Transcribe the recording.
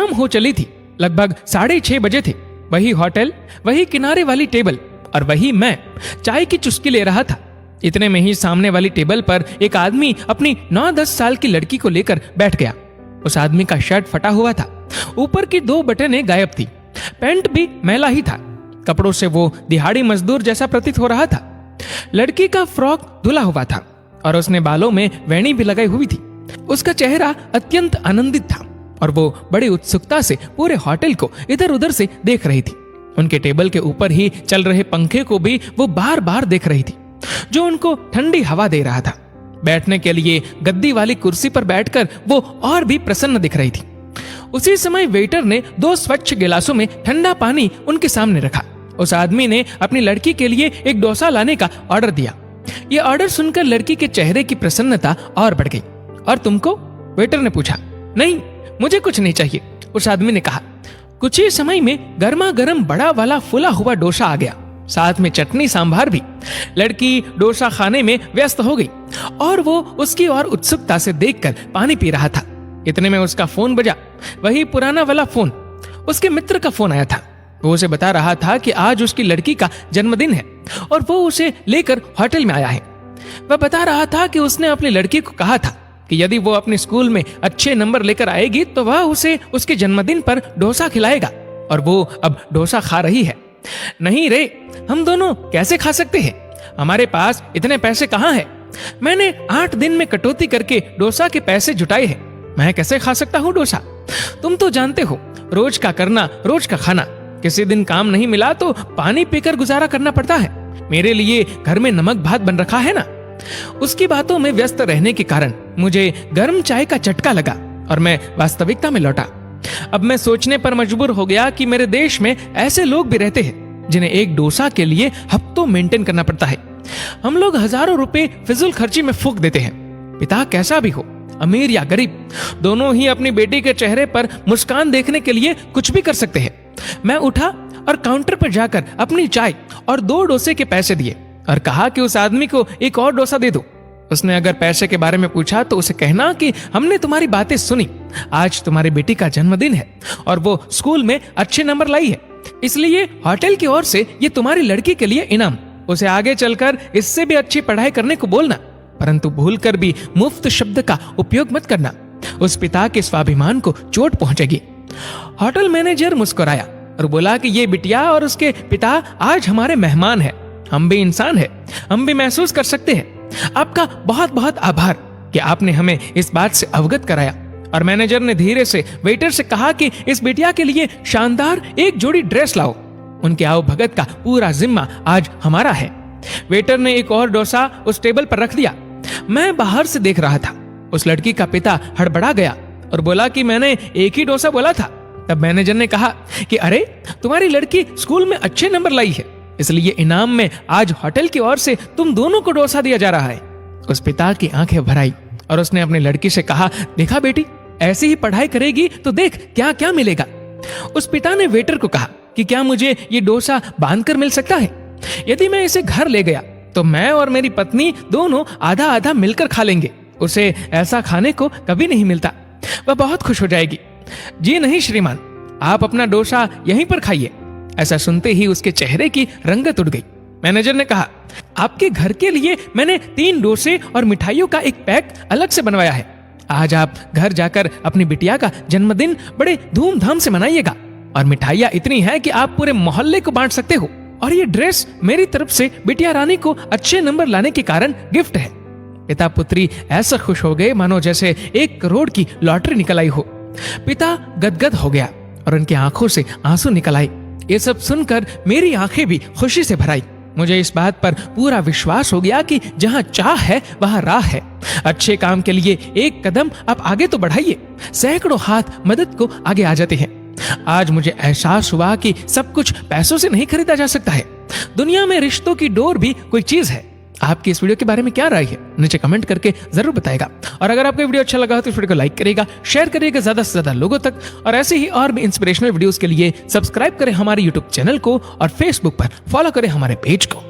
शाम हो चली थी। लगभग 6:30 बजे थे। वही होटल, वही किनारे वाली टेबल और वही मैं चाय की चुस्की ले रहा था। इतने में ही सामने वाली टेबल पर एक आदमी अपनी 9-10 साल की लड़की को लेकर बैठ गया। उस आदमी का शर्ट फटा हुआ था, ऊपर की 2 बटनें गायब थी, पैंट भी मैला ही था। कपड़ों से वो दिहाड़ी मजदूर जैसा प्रतीत हो रहा था। लड़की का फ्रॉक धुला हुआ था और उसने बालों में वेणी भी लगाई हुई थी। उसका चेहरा अत्यंत आनंदित था और वो बड़ी उत्सुकता से पूरे होटल को इधर उधर से देख रही थी। उनके टेबल के ऊपर ही चल रहे पंखे को भी वो बार बार देख रही थी, जो उनको ठंडी हवा दे रहा था। बैठने के लिए गद्दी वाली कुर्सी पर बैठकर वो और भी प्रसन्न दिख रही थी। उसी समय वेटर ने 2 स्वच्छ गिलासों में ठंडा पानी उनके सामने रखा। उस आदमी ने अपनी लड़की के लिए एक डोसा लाने का ऑर्डर दिया। ये ऑर्डर सुनकर लड़की के चेहरे की प्रसन्नता और बढ़ गई। और तुमको? वेटर ने पूछा। नहीं, मुझे कुछ नहीं चाहिए, उस आदमी ने कहा। कुछ ही समय में गर्मा गर्म बड़ा वाला फुला हुआ डोसा आ गया, साथ में चटनी सांभार भी। लड़की डोसा खाने में व्यस्त हो गई और वो उसकी ओर उत्सुकता से देखकर पानी पी रहा था। इतने में उसका फोन बजा, वही पुराना वाला फोन। उसके मित्र का फोन आया था। वो उसे बता रहा था कि आज उसकी लड़की का जन्मदिन है और वो उसे लेकर होटल में आया है। वह बता रहा था कि उसने अपनी लड़की को कहा था कि यदि वो अपने स्कूल में अच्छे नंबर लेकर आएगी तो वह उसे उसके जन्मदिन पर डोसा खिलाएगा, और वो अब डोसा खा रही है। नहीं रे, हम दोनों कैसे खा सकते हैं? हमारे पास इतने पैसे कहाँ हैं? मैंने 8 दिन में कटौती करके डोसा के पैसे जुटाए हैं। मैं कैसे खा सकता हूँ डोसा? तुम तो जानते हो, रोज का करना रोज का खाना। किसी दिन काम नहीं मिला तो पानी पीकर गुजारा करना पड़ता है। मेरे लिए घर में नमक भात बन रखा है ना। उसकी बातों में व्यस्त रहने के कारण मुझे गर्म चाय का चटका लगा और मैं वास्तविकता में लौटा। अब मैं सोचने पर मजबूर हो गया कि मेरे देश में ऐसे लोग भी रहते हैं जिन्हें एक डोसा के लिए हफ्तों मेंटेन करना पड़ता है। हम लोग हजारों रुपए फिजूल खर्ची में फूंक देते हैं। पिता कैसा भी हो, अमीर या गरीब, दोनों ही अपनी बेटी के चेहरे पर मुस्कान देखने के लिए कुछ भी कर सकते हैं। मैं उठा और काउंटर पर जाकर अपनी चाय और 2 डोसे के पैसे दिए और कहा कि उस आदमी को एक और डोसा दे दो। उसने अगर पैसे के बारे में पूछा तो उसे कहना कि हमने तुम्हारी बातें सुनी, आज तुम्हारी बेटी का जन्मदिन है और वो स्कूल में अच्छे नंबर लाई है, इसलिए होटल की ओर से ये तुम्हारी लड़की के लिए इनाम। उसे आगे चलकर इससे भी अच्छी पढ़ाई करने को बोलना, परंतु भूलकर भी मुफ्त शब्द का उपयोग मत करना। उस पिता के स्वाभिमान को चोट पहुंचेगी। होटल मैनेजर मुस्कुराया और बोला कि ये बिटिया और उसके पिता आज हमारे मेहमान हैं। हम भी इंसान हैं, हम भी महसूस कर सकते हैं। आपका बहुत बहुत आभार कि आपने हमें इस बात से अवगत कराया। और मैनेजर ने धीरे से वेटर से कहा कि इस बिटिया के लिए शानदार एक जोड़ी ड्रेस लाओ। उनके आओ भगत का पूरा जिम्मा आज हमारा है। वेटर ने एक और डोसा उस टेबल पर रख दिया। मैं बाहर से देख रहा था। उस लड़की का पिता हड़बड़ा गया और बोला कि मैंने एक ही डोसा बोला था। तब मैनेजर ने कहा कि अरे, तुम्हारी लड़की स्कूल में अच्छे नंबर लाई है, इसलिए इनाम में आज होटल की ओर से तुम दोनों को डोसा दिया जा रहा है। उस पिता की आंखें भर आई और उसने अपनी लड़की से कहा, देखा बेटी, ऐसी ही पढ़ाई करेगी तो देख क्या क्या मिलेगा। उस पिता ने वेटर को कहा कि क्या मुझे ये डोसा बांधकर मिल सकता है? यदि मैं इसे घर ले गया तो मैं और मेरी पत्नी दोनों आधा आधा मिलकर खा लेंगे। उसे ऐसा खाने को कभी नहीं मिलता, वह बहुत खुश हो जाएगी। जी नहीं श्रीमान, आप अपना डोसा यहीं पर खाइए। ऐसा सुनते ही उसके चेहरे की रंगत उड़ गई। मैनेजर ने कहा, आपके घर के लिए मैंने 3 डोसे और मिठाइयों का एक पैक अलग से बनवाया है। आज आप घर जाकर अपनी बिटिया का जन्मदिन बड़े धूमधाम से मनाइएगा और मिठाइयाँ इतनी हैं कि आप पूरे मोहल्ले को बांट सकते हो। और ये ड्रेस मेरी तरफ से बिटिया रानी को अच्छे नंबर लाने के कारण गिफ्ट है। पिता पुत्री ऐसा खुश हो गए मानो जैसे 1 करोड़ की लॉटरी निकल आई हो। पिता गदगद हो गया और उनकी आंखों से आंसू निकल आए। ये सब सुनकर मेरी आंखें भी खुशी से भर आई। मुझे इस बात पर पूरा विश्वास हो गया कि जहां चाह है वहां राह है। अच्छे काम के लिए एक कदम आप आगे तो बढ़ाइए, सैकड़ों हाथ मदद को आगे आ जाते हैं। आज मुझे एहसास हुआ कि सब कुछ पैसों से नहीं खरीदा जा सकता है। दुनिया में रिश्तों की डोर भी कोई चीज है। आपकी इस वीडियो के बारे में क्या राय है, नीचे कमेंट करके जरूर बताएगा। और अगर आपको वीडियो अच्छा लगा हो तो इस वीडियो को लाइक करिएगा, शेयर करिएगा ज्यादा से ज्यादा लोगों तक। और ऐसे ही और भी इंस्पिरेशनल वीडियोस के लिए सब्सक्राइब करें हमारे यूट्यूब चैनल को और फेसबुक पर फॉलो करें हमारे पेज को।